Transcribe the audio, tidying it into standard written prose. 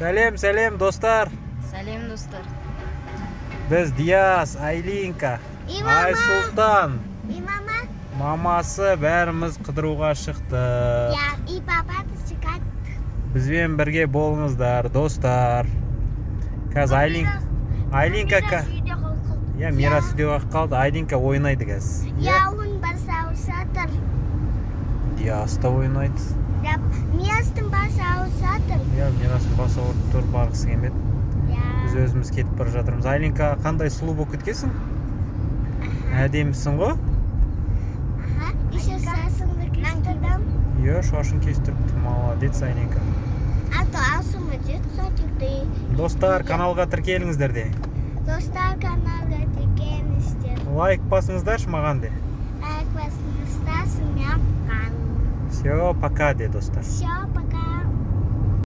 Сәлем достар. Сәлем достар. Біз Диас, Айлинка, Айсултан, мамасы бәріміз қыдыруға шықтық. И папа çıkart. Бізбен бірге болыңыздар, достар. Қазір Айлинка Мирас видеоға қалды. Айлинка ойнайды қазір. Яун басау сатыр. Диас та ойнайды. Мирастың басау сатыр. Мирастың басау тұр барғысы келмеді. Біз өзіміз кетіп бара жатырмыз. Айлинка қандай сұлу болып кеткенсің? Әдемісің ғой? Еще сасыңды кестірдім. Шашын кестіріпті. Молодец, Айлинка. А то асымы жет сатырды. Достар, каналға тіркеліңіздер де. Достар, каналға тіркеліңіздер. Лайк басыңыздаршы маған де. Лайк басыңыздаршы маған. Все, пока де, достар. Все, пока.